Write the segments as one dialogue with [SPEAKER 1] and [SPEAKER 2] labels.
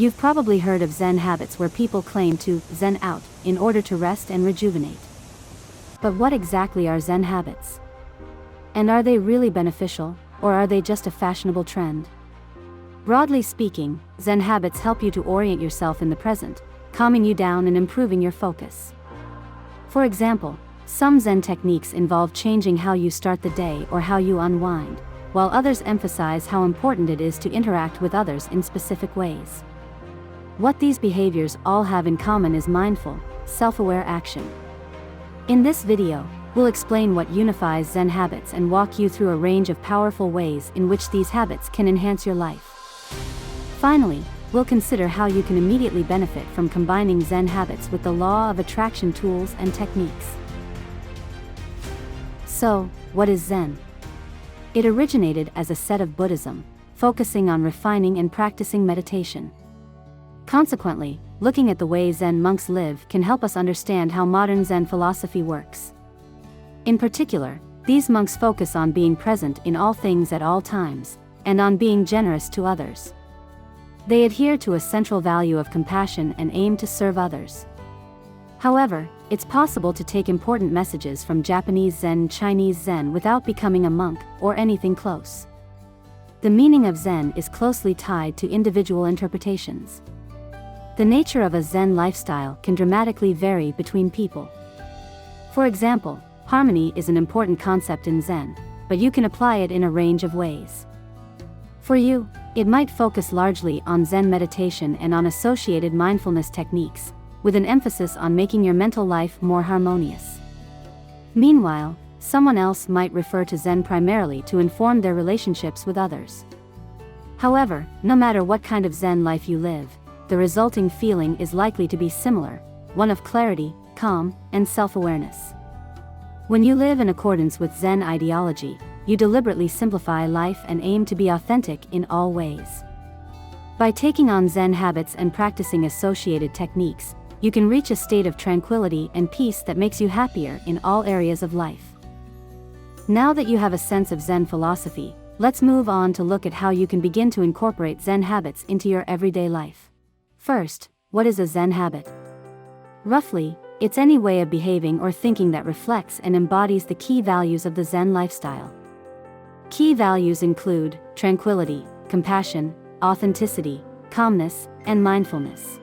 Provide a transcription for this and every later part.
[SPEAKER 1] You've probably heard of Zen habits where people claim to Zen out in order to rest and rejuvenate. But what exactly are Zen habits? And are they really beneficial, or are they just a fashionable trend? Broadly speaking, Zen habits help you to orient yourself in the present, calming you down and improving your focus. For example, some Zen techniques involve changing how you start the day or how you unwind, while others emphasize how important it is to interact with others in specific ways. What these behaviors all have in common is mindful, self-aware action. In this video, we'll explain what unifies Zen habits and walk you through a range of powerful ways in which these habits can enhance your life. Finally, we'll consider how you can immediately benefit from combining Zen habits with the law of attraction tools and techniques. So, what is Zen? It originated as a set of Buddhism, focusing on refining and practicing meditation. Consequently, looking at the way Zen monks live can help us understand how modern Zen philosophy works. In particular, these monks focus on being present in all things at all times, and on being generous to others. They adhere to a central value of compassion and aim to serve others. However, it's possible to take important messages from Japanese Zen and Chinese Zen without becoming a monk or anything close. The meaning of Zen is closely tied to individual interpretations. The nature of a Zen lifestyle can dramatically vary between people. For example, harmony is an important concept in Zen, but you can apply it in a range of ways. For you, it might focus largely on Zen meditation and on associated mindfulness techniques, with an emphasis on making your mental life more harmonious. Meanwhile, someone else might refer to Zen primarily to inform their relationships with others. However, no matter what kind of Zen life you live, the resulting feeling is likely to be similar, one of clarity, calm, and self-awareness. When you live in accordance with Zen ideology, you deliberately simplify life and aim to be authentic in all ways. By taking on Zen habits and practicing associated techniques, you can reach a state of tranquility and peace that makes you happier in all areas of life. Now that you have a sense of Zen philosophy, let's move on to look at how you can begin to incorporate Zen habits into your everyday life. First, what is a Zen habit? Roughly, it's any way of behaving or thinking that reflects and embodies the key values of the Zen lifestyle. Key values include tranquility, compassion, authenticity, calmness, and mindfulness.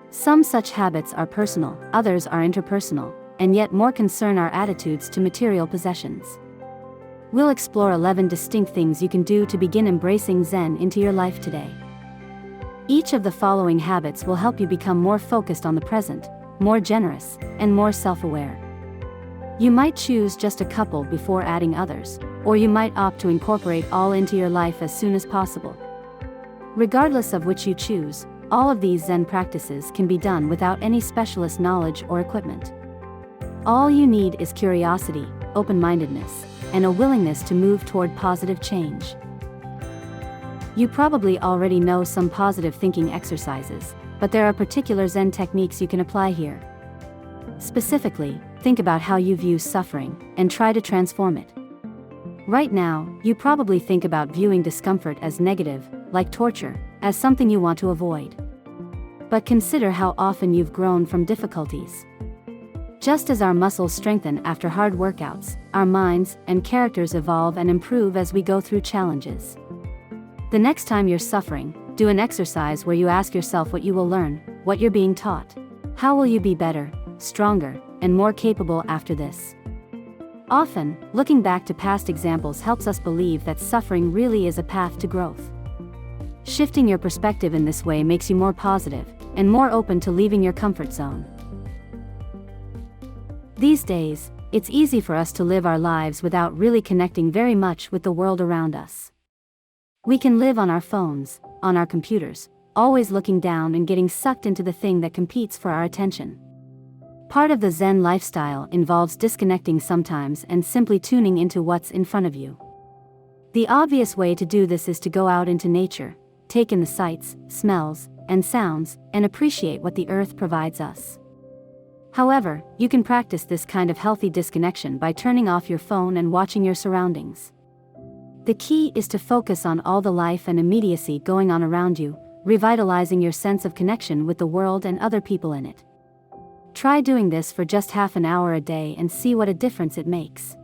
[SPEAKER 1] Some such habits are personal, others are interpersonal, and yet more concern our attitudes to material possessions. We'll explore 11 distinct things you can do to begin embracing Zen into your life today. Each of the following habits will help you become more focused on the present, more generous, and more self-aware. You might choose just a couple before adding others, or you might opt to incorporate all into your life as soon as possible. Regardless of which you choose, all of these Zen practices can be done without any specialist knowledge or equipment. All you need is curiosity, open-mindedness, and a willingness to move toward positive change. You probably already know some positive thinking exercises, but there are particular Zen techniques you can apply here. Specifically, think about how you view suffering, and try to transform it. Right now, you probably think about viewing discomfort as negative, like torture, as something you want to avoid. But consider how often you've grown from difficulties. Just as our muscles strengthen after hard workouts, our minds and characters evolve and improve as we go through challenges. The next time you're suffering, do an exercise where you ask yourself what you will learn, what you're being taught. How will you be better, stronger, and more capable after this? Often, looking back to past examples helps us believe that suffering really is a path to growth. Shifting your perspective in this way makes you more positive, and more open to leaving your comfort zone. These days, it's easy for us to live our lives without really connecting very much with the world around us. We can live on our phones, on our computers, always looking down and getting sucked into the thing that competes for our attention. Part of the Zen lifestyle involves disconnecting sometimes and simply tuning into what's in front of you. The obvious way to do this is to go out into nature, take in the sights, smells, and sounds, and appreciate what the earth provides us. However, you can practice this kind of healthy disconnection by turning off your phone and watching your surroundings. The key is to focus on all the life and immediacy going on around you, revitalizing your sense of connection with the world and other people in it. Try doing this for just half an hour a day and see what a difference it makes.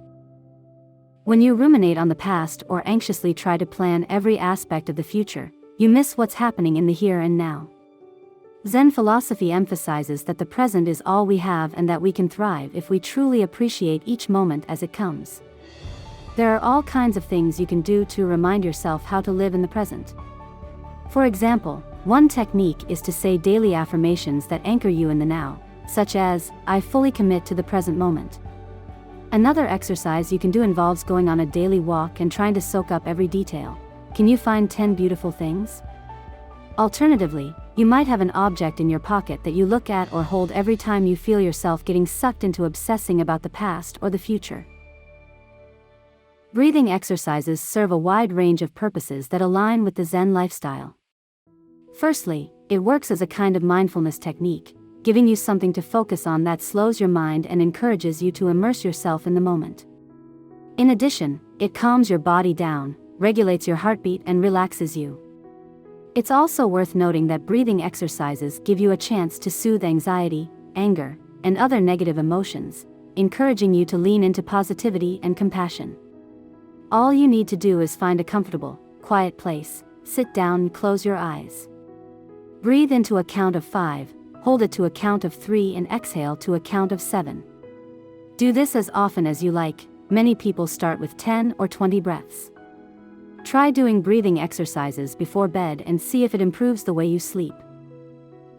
[SPEAKER 1] When you ruminate on the past or anxiously try to plan every aspect of the future, you miss what's happening in the here and now. Zen philosophy emphasizes that the present is all we have and that we can thrive if we truly appreciate each moment as it comes. There are all kinds of things you can do to remind yourself how to live in the present. For example, one technique is to say daily affirmations that anchor you in the now, such as, "I fully commit to the present moment." Another exercise you can do involves going on a daily walk and trying to soak up every detail. Can you find 10 beautiful things? Alternatively, you might have an object in your pocket that you look at or hold every time you feel yourself getting sucked into obsessing about the past or the future. Breathing exercises serve a wide range of purposes that align with the Zen lifestyle. Firstly, it works as a kind of mindfulness technique, giving you something to focus on that slows your mind and encourages you to immerse yourself in the moment. In addition, it calms your body down, regulates your heartbeat, and relaxes you. It's also worth noting that breathing exercises give you a chance to soothe anxiety, anger, and other negative emotions, encouraging you to lean into positivity and compassion. All you need to do is find a comfortable, quiet place, sit down and close your eyes. Breathe into a count of 5, hold it to a count of 3 and exhale to a count of 7. Do this as often as you like. Many people start with 10 or 20 breaths. Try doing breathing exercises before bed and see if it improves the way you sleep.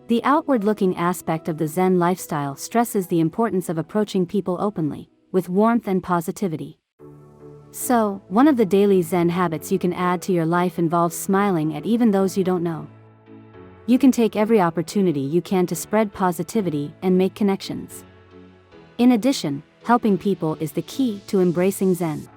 [SPEAKER 1] The outward-looking aspect of the Zen lifestyle stresses the importance of approaching people openly, with warmth and positivity. So, one of the daily Zen habits you can add to your life involves smiling at even those you don't know. You can take every opportunity you can to spread positivity and make connections. In addition, helping people is the key to embracing Zen.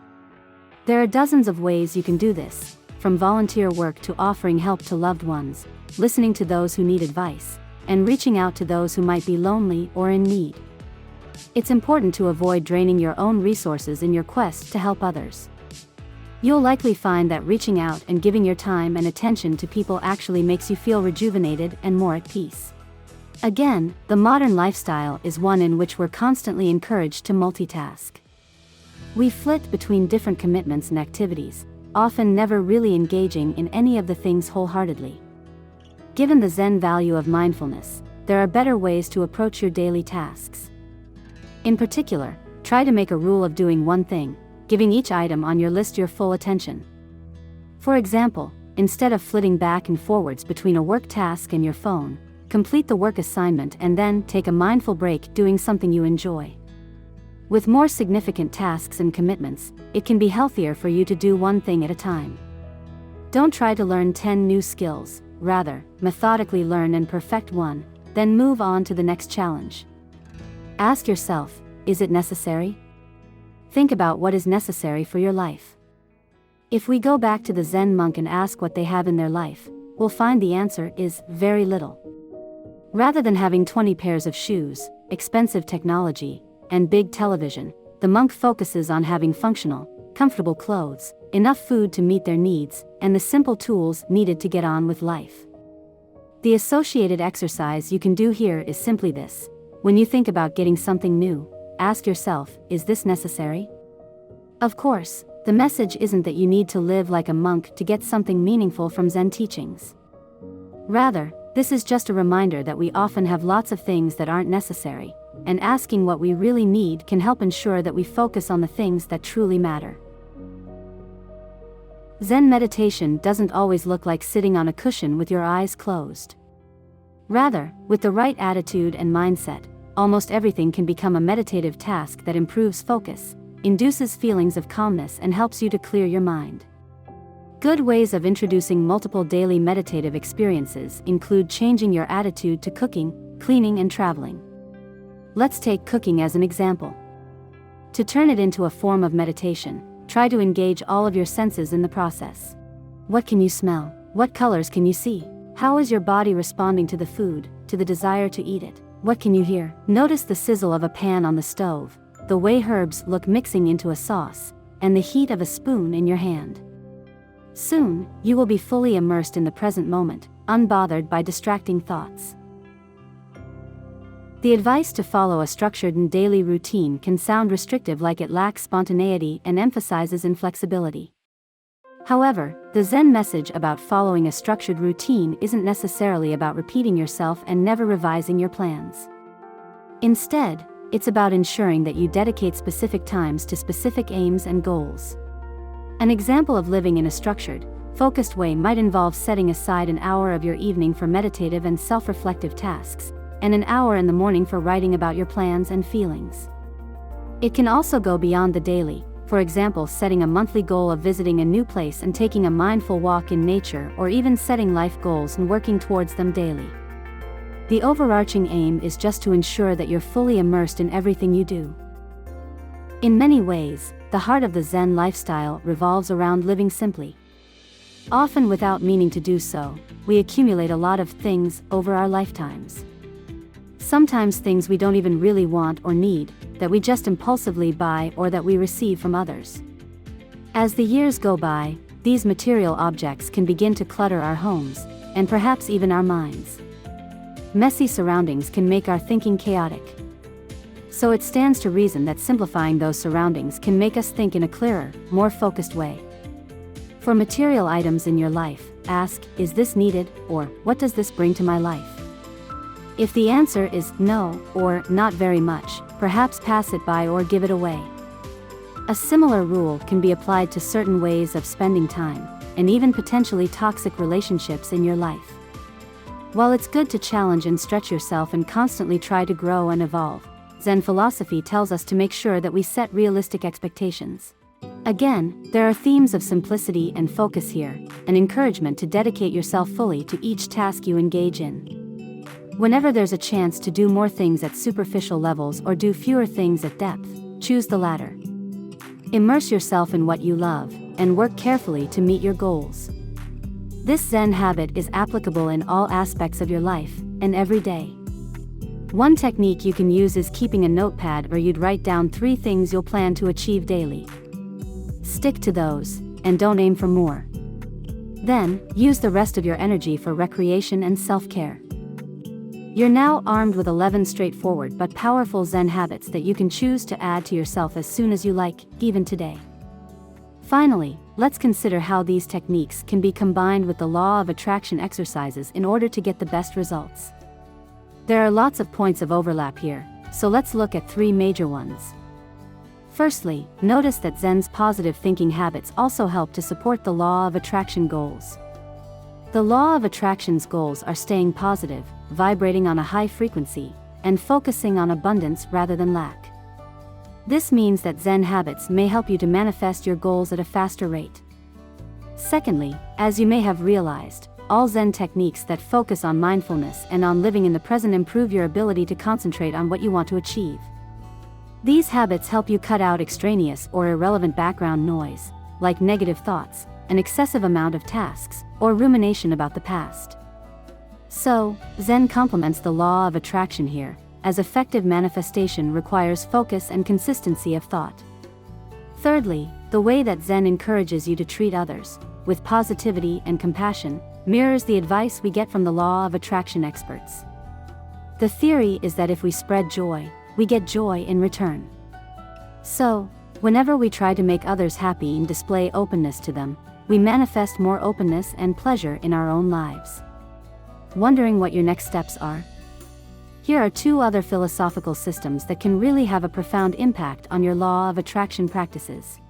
[SPEAKER 1] There are dozens of ways you can do this, from volunteer work to offering help to loved ones, listening to those who need advice, and reaching out to those who might be lonely or in need. It's important to avoid draining your own resources in your quest to help others. You'll likely find that reaching out and giving your time and attention to people actually makes you feel rejuvenated and more at peace. Again, the modern lifestyle is one in which we're constantly encouraged to multitask. We flit between different commitments and activities, often never really engaging in any of the things wholeheartedly. Given the Zen value of mindfulness, there are better ways to approach your daily tasks. In particular, try to make a rule of doing one thing, giving each item on your list your full attention. For example, instead of flitting back and forwards between a work task and your phone, complete the work assignment and then take a mindful break doing something you enjoy. With more significant tasks and commitments, it can be healthier for you to do one thing at a time. Don't try to learn 10 new skills, rather, methodically learn and perfect one, then move on to the next challenge. Ask yourself, is it necessary? Think about what is necessary for your life. If we go back to the Zen monk and ask what they have in their life, we'll find the answer is very little. Rather than having 20 pairs of shoes, expensive technology, and big television, the monk focuses on having functional, comfortable clothes, enough food to meet their needs, and the simple tools needed to get on with life. The associated exercise you can do here is simply this. When you think about getting something new, ask yourself, is this necessary? Of course, the message isn't that you need to live like a monk to get something meaningful from Zen teachings. Rather, this is just a reminder that we often have lots of things that aren't necessary, and asking what we really need can help ensure that we focus on the things that truly matter. Zen meditation doesn't always look like sitting on a cushion with your eyes closed. Rather, with the right attitude and mindset, almost everything can become a meditative task that improves focus, induces feelings of calmness, and helps you to clear your mind. Good ways of introducing multiple daily meditative experiences include changing your attitude to cooking, cleaning, and traveling. Let's take cooking as an example. To turn it into a form of meditation, try to engage all of your senses in the process. What can you smell? What colors can you see? How is your body responding to the food, to the desire to eat it? What can you hear? Notice the sizzle of a pan on the stove, the way herbs look mixing into a sauce, and the heat of a spoon in your hand. Soon, you will be fully immersed in the present moment, unbothered by distracting thoughts. The advice to follow a structured and daily routine can sound restrictive, like it lacks spontaneity and emphasizes inflexibility. However, the Zen message about following a structured routine isn't necessarily about repeating yourself and never revising your plans. Instead, it's about ensuring that you dedicate specific times to specific aims and goals. An example of living in a structured, focused way might involve setting aside an hour of your evening for meditative and self-reflective tasks, and an hour in the morning for writing about your plans and feelings. It can also go beyond the daily, for example, setting a monthly goal of visiting a new place and taking a mindful walk in nature, or even setting life goals and working towards them daily. The overarching aim is just to ensure that you're fully immersed in everything you do. In many ways, the heart of the Zen lifestyle revolves around living simply. Often without meaning to do so, we accumulate a lot of things over our lifetimes. Sometimes things we don't even really want or need, that we just impulsively buy or that we receive from others. As the years go by, these material objects can begin to clutter our homes, and perhaps even our minds. Messy surroundings can make our thinking chaotic. So it stands to reason that simplifying those surroundings can make us think in a clearer, more focused way. For material items in your life, ask, is this needed, or what does this bring to my life? If the answer is no, or not very much, perhaps pass it by or give it away. A similar rule can be applied to certain ways of spending time, and even potentially toxic relationships in your life. While it's good to challenge and stretch yourself and constantly try to grow and evolve, Zen philosophy tells us to make sure that we set realistic expectations. Again, there are themes of simplicity and focus here, an encouragement to dedicate yourself fully to each task you engage in. Whenever there's a chance to do more things at superficial levels or do fewer things at depth, choose the latter. Immerse yourself in what you love, and work carefully to meet your goals. This Zen habit is applicable in all aspects of your life, and every day. One technique you can use is keeping a notepad where you'd write down 3 things you'll plan to achieve daily. Stick to those, and don't aim for more. Then, use the rest of your energy for recreation and self-care. You're now armed with 11 straightforward but powerful Zen habits that you can choose to add to yourself as soon as you like, even today. Finally, let's consider how these techniques can be combined with the law of attraction exercises in order to get the best results. There are lots of points of overlap here, so let's look at 3 major ones. Firstly, notice that Zen's positive thinking habits also help to support the law of attraction goals. The law of attraction's goals are staying positive, vibrating on a high frequency, and focusing on abundance rather than lack. This means that Zen habits may help you to manifest your goals at a faster rate. Secondly, as you may have realized, all Zen techniques that focus on mindfulness and on living in the present improve your ability to concentrate on what you want to achieve. These habits help you cut out extraneous or irrelevant background noise, like negative thoughts, an excessive amount of tasks, or rumination about the past. So, Zen complements the law of attraction here, as effective manifestation requires focus and consistency of thought. Thirdly, the way that Zen encourages you to treat others, with positivity and compassion, mirrors the advice we get from the law of attraction experts. The theory is that if we spread joy, we get joy in return. So, whenever we try to make others happy and display openness to them, we manifest more openness and pleasure in our own lives. Wondering what your next steps are? Here are 2 other philosophical systems that can really have a profound impact on your law of attraction practices.